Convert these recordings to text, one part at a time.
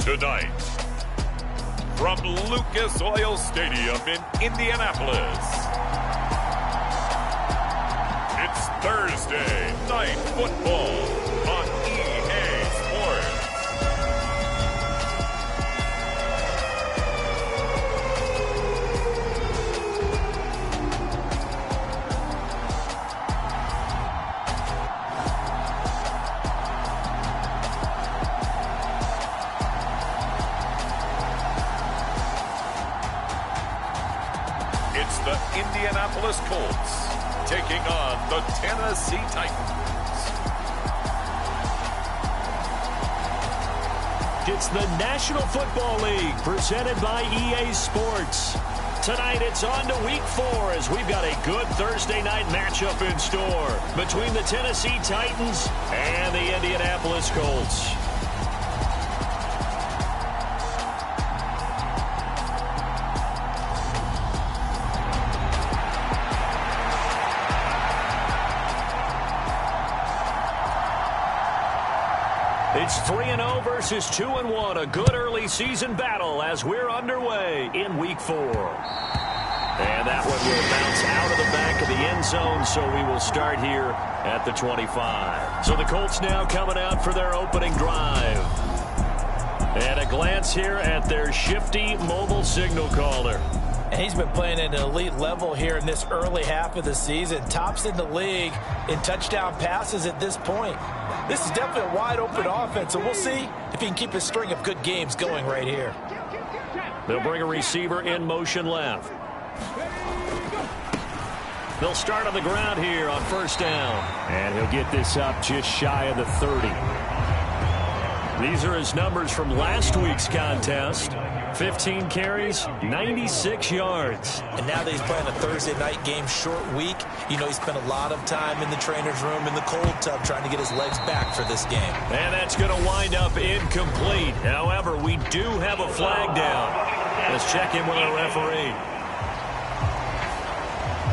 Tonight, from Lucas Oil Stadium in Indianapolis, it's Thursday Night Football on EA Sports. It's the Indianapolis Colts taking on the Tennessee Titans. It's the National Football League presented by EA Sports. Tonight it's on to Week 4 as we've got a good Thursday night matchup in store between the Tennessee Titans and the Indianapolis Colts. It's 3-0 versus 2-1, a good early season battle as we're underway in Week 4. And that one will bounce out of the back of the end zone, so we will start here at the 25. So the Colts now coming out for their opening drive. And a glance here at their shifty mobile signal caller. And he's been playing at an elite level here in this early half of the season. Tops in the league in touchdown passes at this point. This is definitely a wide-open offense, so we'll see if he can keep his string of good games going right here. They'll bring a receiver in motion left. They'll start on the ground here on first down. And he'll get this up just shy of the 30. These are his numbers from last week's contest. 15 carries, 96 yards. And now that he's playing a Thursday night game, short week, you know he spent a lot of time in the trainer's room in the cold tub trying to get his legs back for this game. And that's going to wind up incomplete. However, we do have a flag down. Let's check in with our referee.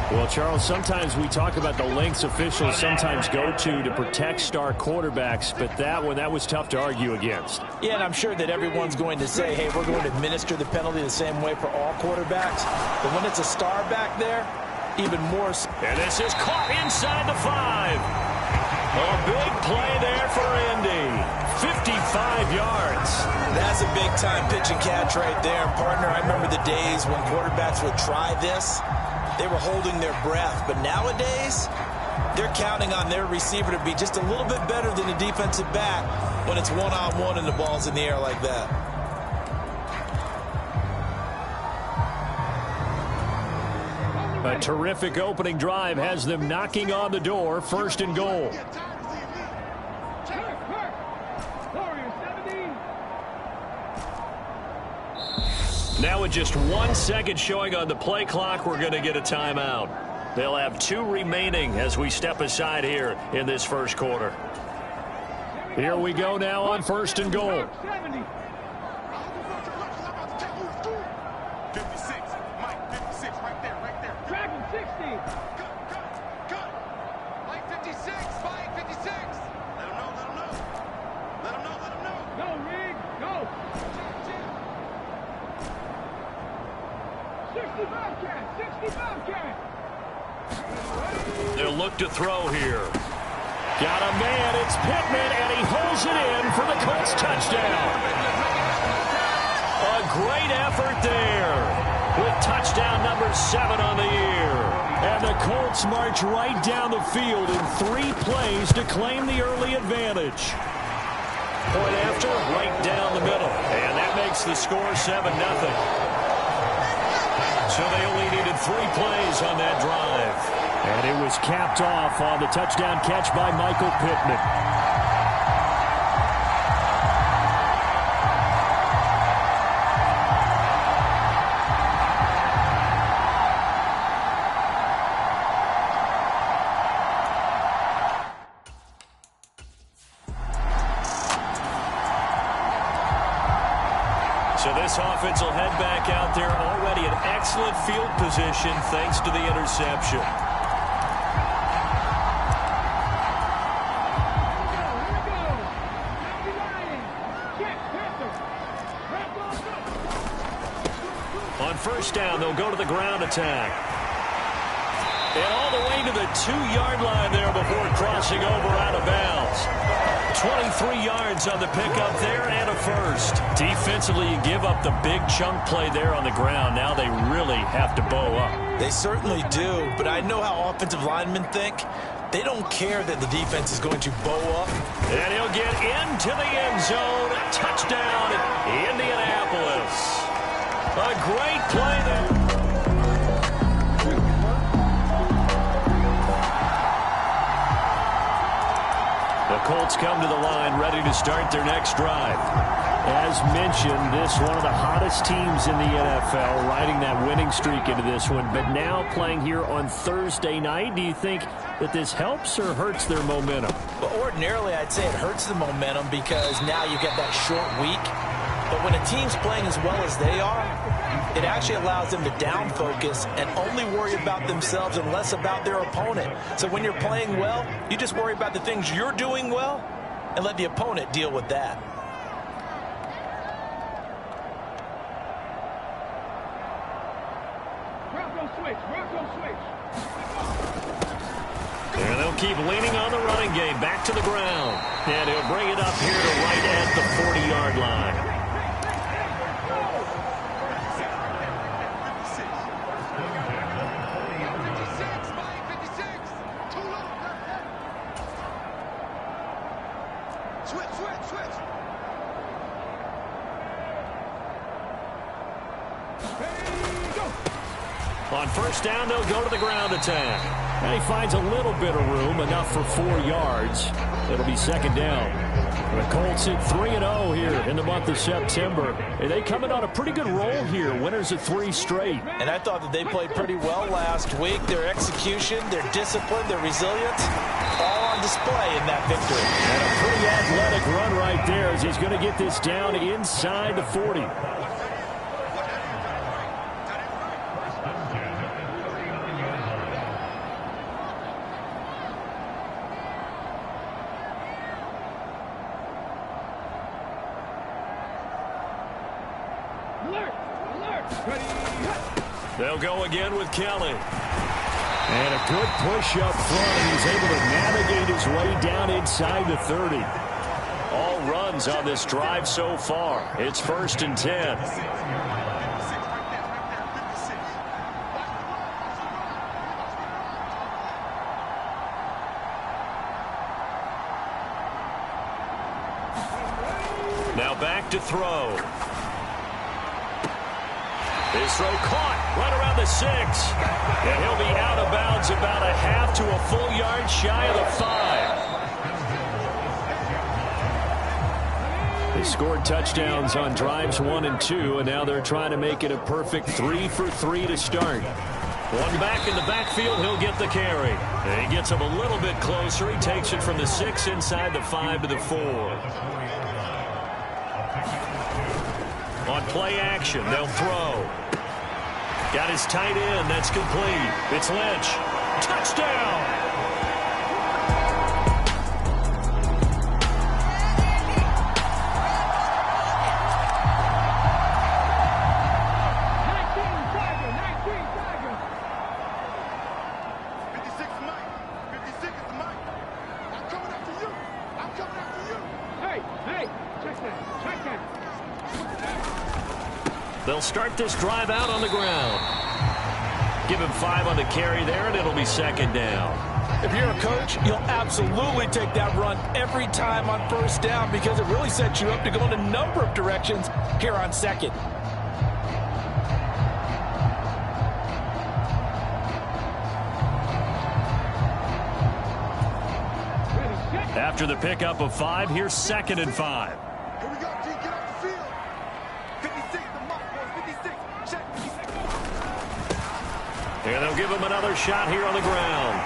Well, Charles, sometimes we talk about the lengths officials sometimes go to protect star quarterbacks, but that one, that was tough to argue against. Yeah, and I'm sure that everyone's going to say, hey, we're going to administer the penalty the same way for all quarterbacks. But when it's a star back there, even more so. And this is caught inside the 5. A big play there for Indy. 55 yards. That's a big-time pitch and catch right there. Partner, I remember the days when quarterbacks would try this. They were holding their breath. But nowadays, they're counting on their receiver to be just a little bit better than the defensive back when it's one-on-one and the ball's in the air like that. A terrific opening drive has them knocking on the door, first and goal. Now with just 1 second showing on the play clock, we're going to get a timeout. They'll have 2 remaining as we step aside here in this first quarter. Here we go now on first and goal. 56, Mike, 56, right there. Track him, 60. Cut. Mike, 56, Mike, 56. Let him know. Go, Riggs, go. 65 cat. They'll look to throw here. Got a man, it's Pittman, and he holds it in for the Colts touchdown. A great effort there with touchdown number 7 on the year. And the Colts march right down the field in 3 plays to claim the early advantage. Point after, right down the middle. And that makes the score 7-0. So they only needed 3 plays on that drive. And it was capped off on the touchdown catch by Michael Pittman. So this offense will head back out there already in excellent field position thanks to the interception. first down, they'll go to the ground attack. And all the way to the 2-yard line there before crossing over out of bounds. 23 yards on the pickup there and a first. Defensively, you give up the big chunk play there on the ground. Now they really have to bow up. They certainly do, but I know how offensive linemen think. They don't care that the defense is going to bow up. And he'll get into the end zone. Touchdown, Indianapolis. A great play there. The Colts come to the line ready to start their next drive. As mentioned, this is one of the hottest teams in the NFL, riding that winning streak into this one. But now playing here on Thursday night, do you think that this helps or hurts their momentum? Well, ordinarily, I'd say it hurts the momentum because now you get that short week. But when a team's playing as well as they are, it actually allows them to down focus and only worry about themselves and less about their opponent. So when you're playing well, you just worry about the things you're doing well and let the opponent deal with that. And they'll keep leaning on the running game. Back to the ground. And he'll bring it up here to right at the 40-yard line. On first down, they'll go to the ground attack. And he finds a little bit of room, enough for 4 yards. It'll be second down. The Colts at 3-0 here in the month of September. And they come in on a pretty good roll here. Winners of 3 straight. And I thought that they played pretty well last week. Their execution, their discipline, their resilience, all on display in that victory. And a pretty athletic run right there as he's going to get this down inside the 40. They'll go again with Kelly. And a good push up front, and he's able to navigate his way down inside the 30. All runs on this drive so far. It's 1st and 10. Now back to throw. His throw caught right around the 6. And he'll be out of bounds about a half to a full yard shy of the 5. They scored touchdowns on drives 1 and 2, and now they're trying to make it a perfect 3 for 3 to start. One back in the backfield, he'll get the carry. And he gets him a little bit closer. He takes it from the 6 inside the 5 to the 4. On play action, they'll throw. Got his tight end. That's complete. It's Lynch. Touchdown! They'll start this drive out on the ground. Give him 5 on the carry there, and it'll be second down. If you're a coach, you'll absolutely take that run every time on first down because it really sets you up to go in a number of directions here on second. After the pickup of 5, here's 2nd and 5. Here we go, G. Get off the field. 56, the mark, boys. 56. Check. 56. And they'll give him another shot here on the ground.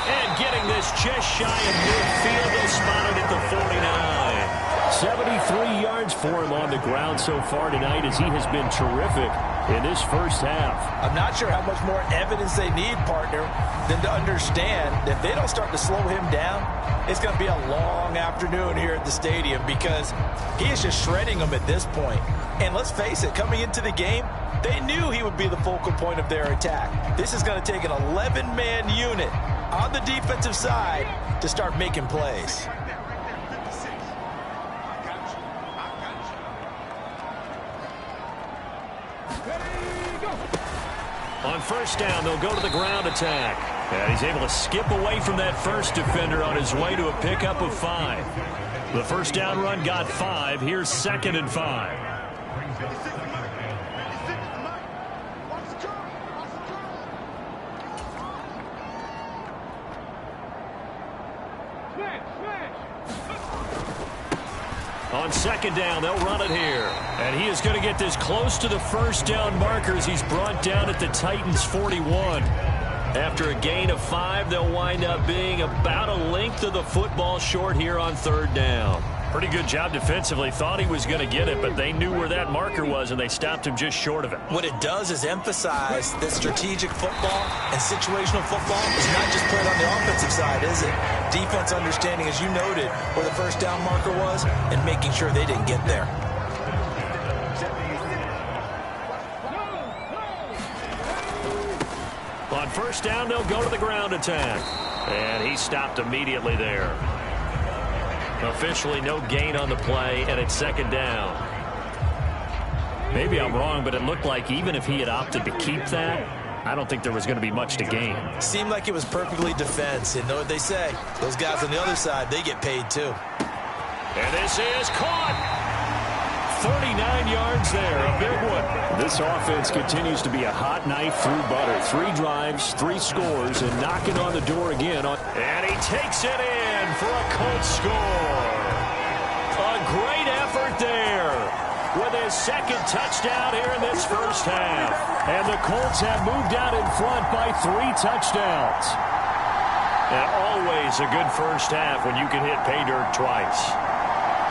And getting this just shy of midfield, they'll spot it at the 49. 73 yards for him on the ground so far tonight as he has been terrific. in this first half. I'm not sure how much more evidence they need, partner, than to understand that if they don't start to slow him down, it's going to be a long afternoon here at the stadium because he is just shredding them at this point. And let's face it, coming into the game, they knew he would be the focal point of their attack. This is going to take an 11-man unit on the defensive side to start making plays. On first down, they'll go to the ground attack. And he's able to skip away from that first defender on his way to a pickup of 5. The first down run got 5. Here's 2nd and 5. On 2nd down, they'll run it here. And he is going to get this close to the first down markers. He's brought down at the Titans' 41. After a gain of 5, they'll wind up being about a length of the football short here on 3rd down. Pretty good job defensively. Thought he was going to get it, but they knew where that marker was, and they stopped him just short of it. What it does is emphasize that strategic football and situational football is not just played on the offensive side, is it? Defense understanding, as you noted, where the first down marker was and making sure they didn't get there. On first down, they'll go to the ground attack. And he stopped immediately there. Officially no gain on the play, and it's 2nd down. Maybe I'm wrong, but it looked like even if he had opted to keep that, I don't think there was going to be much to gain. Seemed like it was perfectly defense. And know what they say? Those guys on the other side, they get paid too. And this is caught. 39 yards there, a big one. This offense continues to be a hot knife through butter. 3 drives, 3 scores, and knocking on the door again. And he takes it in for a Colts score. A great effort there with his 2nd touchdown here in this first half. And the Colts have moved out in front by 3 touchdowns. And always a good first half when you can hit pay dirt twice.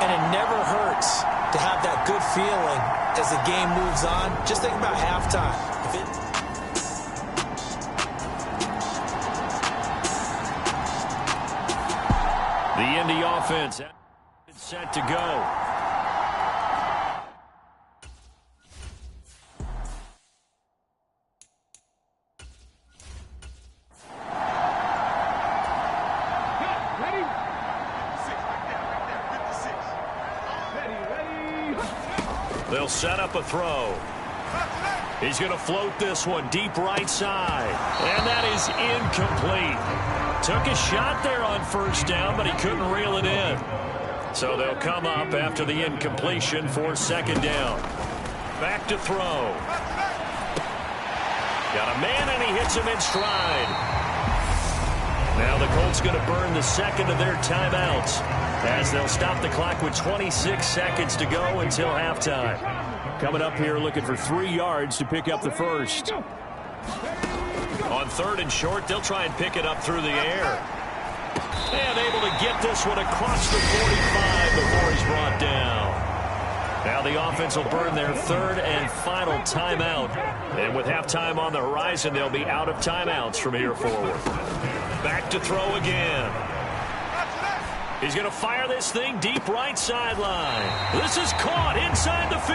And it never hurts to have that good feeling as the game moves on. Just think about halftime. The Indy offense is set to go. They'll set up a throw. He's going to float this one deep right side. And that is incomplete. Took a shot there on first down, but he couldn't reel it in. So they'll come up after the incompletion for 2nd down. Back to throw. Got a man, and he hits him in stride. Now the Colts going to burn the 2nd of their timeouts as they'll stop the clock with 26 seconds to go until halftime. Coming up here looking for 3 yards to pick up the first. On 3rd and short, they'll try and pick it up through the air. And able to get this one across the 45 before he's brought down. Now the offense will burn their 3rd and final timeout. And with halftime on the horizon, they'll be out of timeouts from here forward. Back to throw again. He's going to fire this thing deep right sideline. This is caught inside the 15.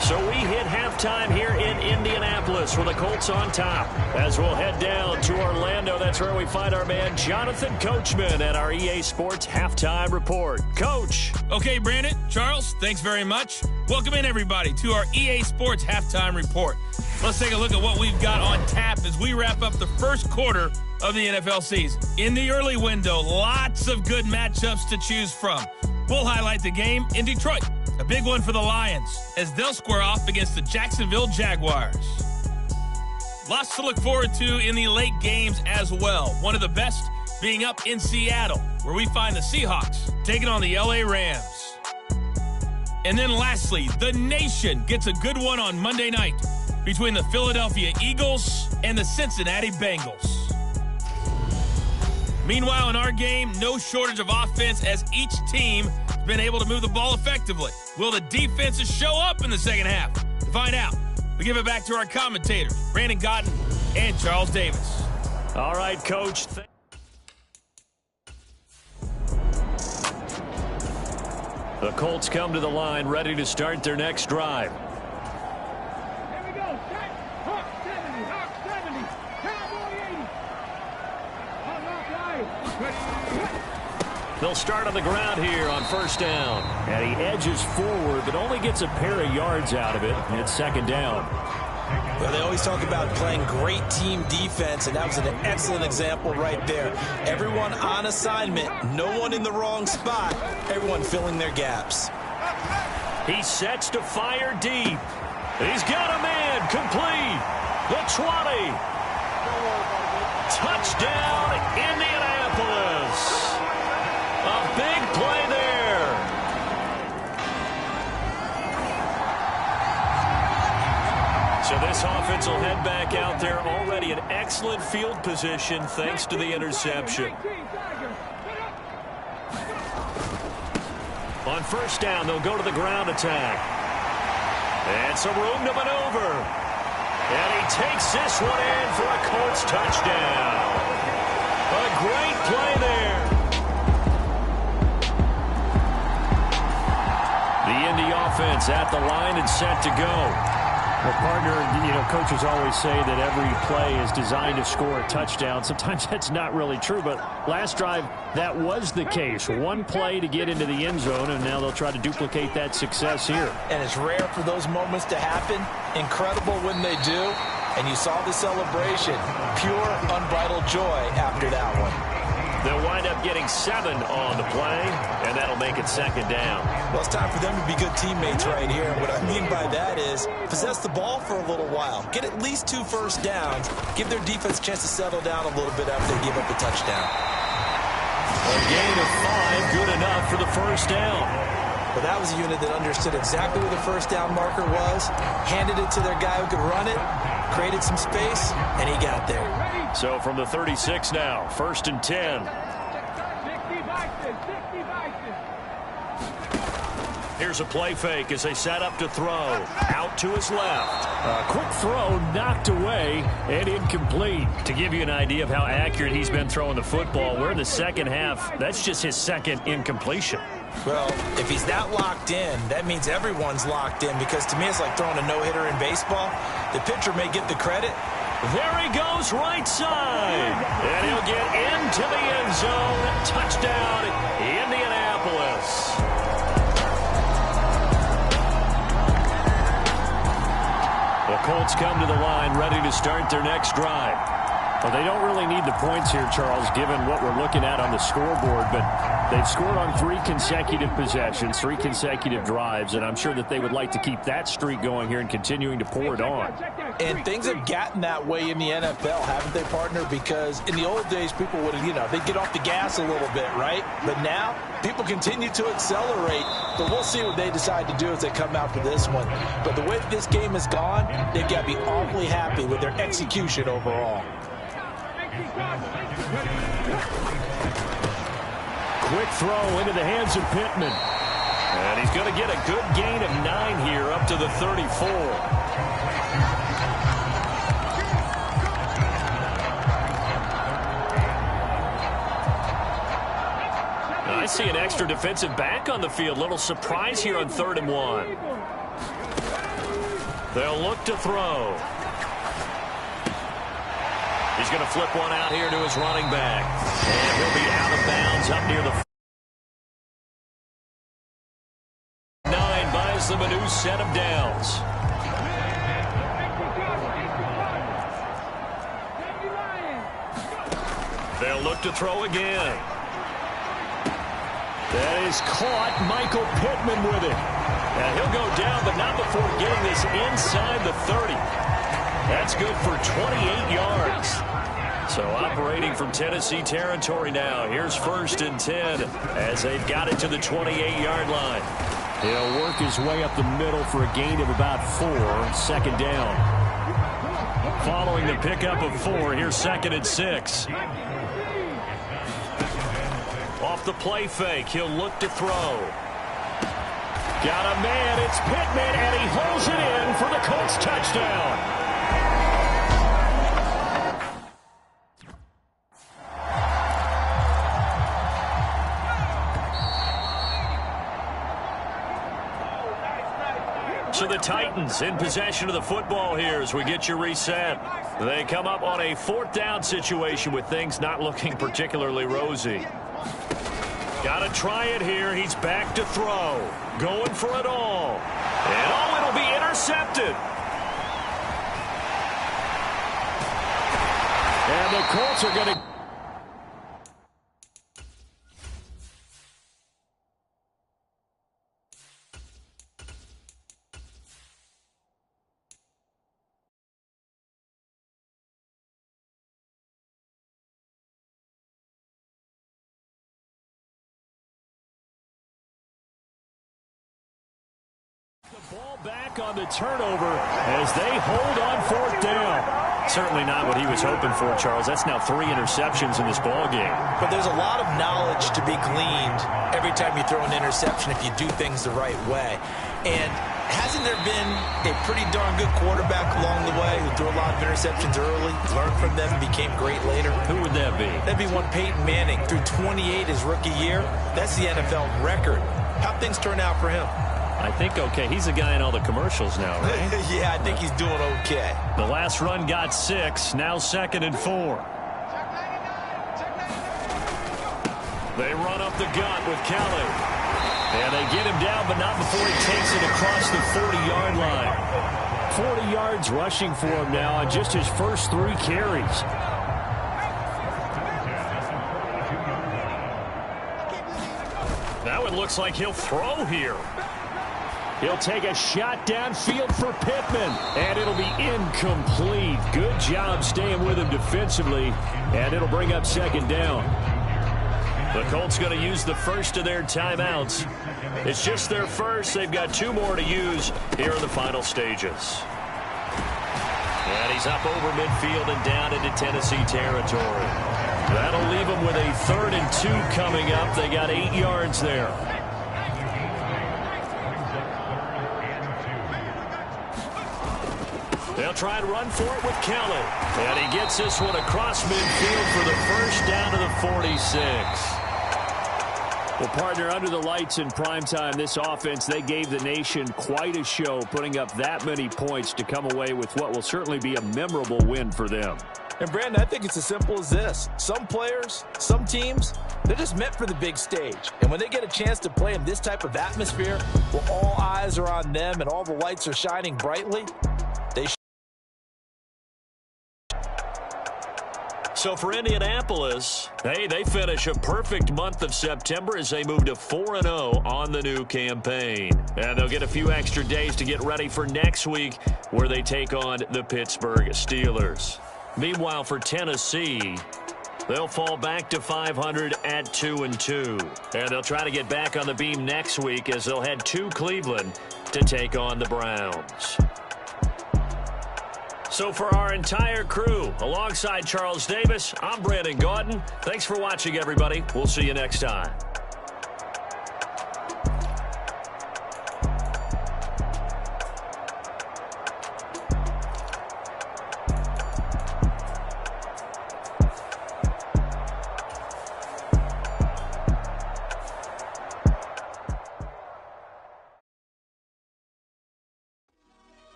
So we hit halftime here in Indianapolis with the Colts on top. As we'll head down to Orlando, that's where we find our man Jonathan Coachman at our EA Sports Halftime Report. Coach. Okay, Brandon, Charles, thanks very much. Welcome in, everybody, to our EA Sports Halftime Report. Let's take a look at what we've got on tap as we wrap up the first quarter of the NFL season. In the early window, lots of good matchups to choose from. We'll highlight the game in Detroit. A big one for the Lions as they'll square off against the Jacksonville Jaguars. Lots to look forward to in the late games as well. One of the best being up in Seattle, where we find the Seahawks taking on the LA Rams. And then lastly, the nation gets a good one on Monday night between the Philadelphia Eagles and the Cincinnati Bengals. Meanwhile, in our game, no shortage of offense as each team has been able to move the ball effectively. Will the defenses show up in the second half? To find out, we give it back to our commentators, Brandon Cotton and Charles Davis. All right, Coach. The Colts come to the line, ready to start their next drive. Here we go. Set. Hawk 70. Hawk 70. Cowboy 80. They'll start on the ground here on first down. And he edges forward, but only gets a pair of yards out of it. And it's second down. Well, they always talk about playing great team defense, and that was an excellent example right there. Everyone on assignment, no one in the wrong spot, everyone filling their gaps. He sets to fire deep. He's got a man complete. The 20. Touchdown, Indianapolis. A big play there. So this offense will head back out there, already in excellent field position thanks to the interception. On first down, they'll go to the ground attack. And some room to maneuver. And he takes this one in for a Colts touchdown. A great play there. The Indy offense at the line and set to go. Well, partner, coaches always say that every play is designed to score a touchdown. Sometimes that's not really true, but last drive, that was the case. One play to get into the end zone, and now they'll try to duplicate that success here. And it's rare for those moments to happen. Incredible when they do. And you saw the celebration. Pure, unbridled joy after that one. They'll wind up getting 7 on the play, and that'll make it second down. Well, it's time for them to be good teammates right here. And what I mean by that is possess the ball for a little while. Get at least 2 first downs. Give their defense a chance to settle down a little bit after they give up a touchdown. A gain of 5, good enough for the first down. Well, that was a unit that understood exactly where the first down marker was, handed it to their guy who could run it, created some space, and he got there. So from the 36 now, first and 10. Here's a play fake as they set up to throw. Out to his left. A quick throw knocked away and incomplete. To give you an idea of how accurate he's been throwing the football, we're in the second half. That's just his second incompletion. Well, if he's that locked in, that means everyone's locked in, because to me it's like throwing a no-hitter in baseball. The pitcher may get the credit. There he goes, right side. And he'll get into the end zone. Touchdown, Indianapolis. The Colts come to the line, ready to start their next drive. Well, they don't really need the points here, Charles, given what we're looking at on the scoreboard, but they've scored on 3 consecutive possessions, 3 consecutive drives, and I'm sure that they would like to keep that streak going here and continuing to pour it on. And things have gotten that way in the NFL, haven't they, partner? Because in the old days, people would, they'd get off the gas a little bit, right? But now, people continue to accelerate, but we'll see what they decide to do as they come out for this one. But the way that this game has gone, they've got to be awfully happy with their execution overall. Quick throw into the hands of Pittman. And he's going to get a good gain of 9 here up to the 34. I see an extra defensive back on the field. Little surprise here on 3rd and 1. They'll look to throw. He's going to flip one out here to his running back. And he'll be out of bounds up near the 9, buys them a new set of downs. They'll look to throw again. That is caught. Michael Pittman with it. And he'll go down, but not before getting this inside the 30. That's good for 28 yards. So operating from Tennessee territory now. Here's 1st and 10 as they've got it to the 28-yard line. He'll work his way up the middle for a gain of about 4, second down. Following the pickup of 4, here's 2nd and 6. Off the play fake, he'll look to throw. Got a man, it's Pittman, and he holds it in for the Colts touchdown. So the Titans in possession of the football here as we get you reset. They come up on a 4th down situation with things not looking particularly rosy. Got to try it here. He's back to throw. Going for it all. And oh, it'll be intercepted. And the Colts are going to... The ball back on the turnover as they hold on 4th down. Certainly not what he was hoping for, Charles. That's now 3 interceptions in this ball game. But there's a lot of knowledge to be gleaned every time you throw an interception if you do things the right way. And hasn't there been a pretty darn good quarterback along the way who threw a lot of interceptions early, learned from them, and became great later? Who would that be? That'd be one Peyton Manning. Threw 28 his rookie year. That's the NFL record. How'd things turn out for him? I think okay. He's the guy in all the commercials now, right? Yeah, I think he's doing okay. The last run got 6. Now 2nd and 4. They run up the gut with Kelly. And they get him down, but not before he takes it across the 40-yard line. 40 yards rushing for him now on just his first 3 carries. Now it looks like he'll throw here. He'll take a shot downfield for Pittman, and it'll be incomplete. Good job staying with him defensively, and it'll bring up 2nd down. The Colts going to use the first of their timeouts. It's just their first. They've got 2 more to use here in the final stages. And he's up over midfield and down into Tennessee territory. That'll leave them with a 3rd and 2 coming up. They got 8 yards there. They'll try and run for it with Kelly. And he gets this one across midfield for the first down to the 46. Well, partner, under the lights in primetime, this offense, they gave the nation quite a show, putting up that many points to come away with what will certainly be a memorable win for them. And, Brandon, I think it's as simple as this. Some players, some teams, they're just meant for the big stage. And when they get a chance to play in this type of atmosphere, where all eyes are on them and all the lights are shining brightly, they So for Indianapolis, hey, they finish a perfect month of September as they move to 4-0 on the new campaign. And they'll get a few extra days to get ready for next week where they take on the Pittsburgh Steelers. Meanwhile, for Tennessee, they'll fall back to 500 at 2-2. And they'll try to get back on the beam next week as they'll head to Cleveland to take on the Browns. So for our entire crew, alongside Charles Davis, I'm Brandon Gaudin. Thanks for watching, everybody. We'll see you next time.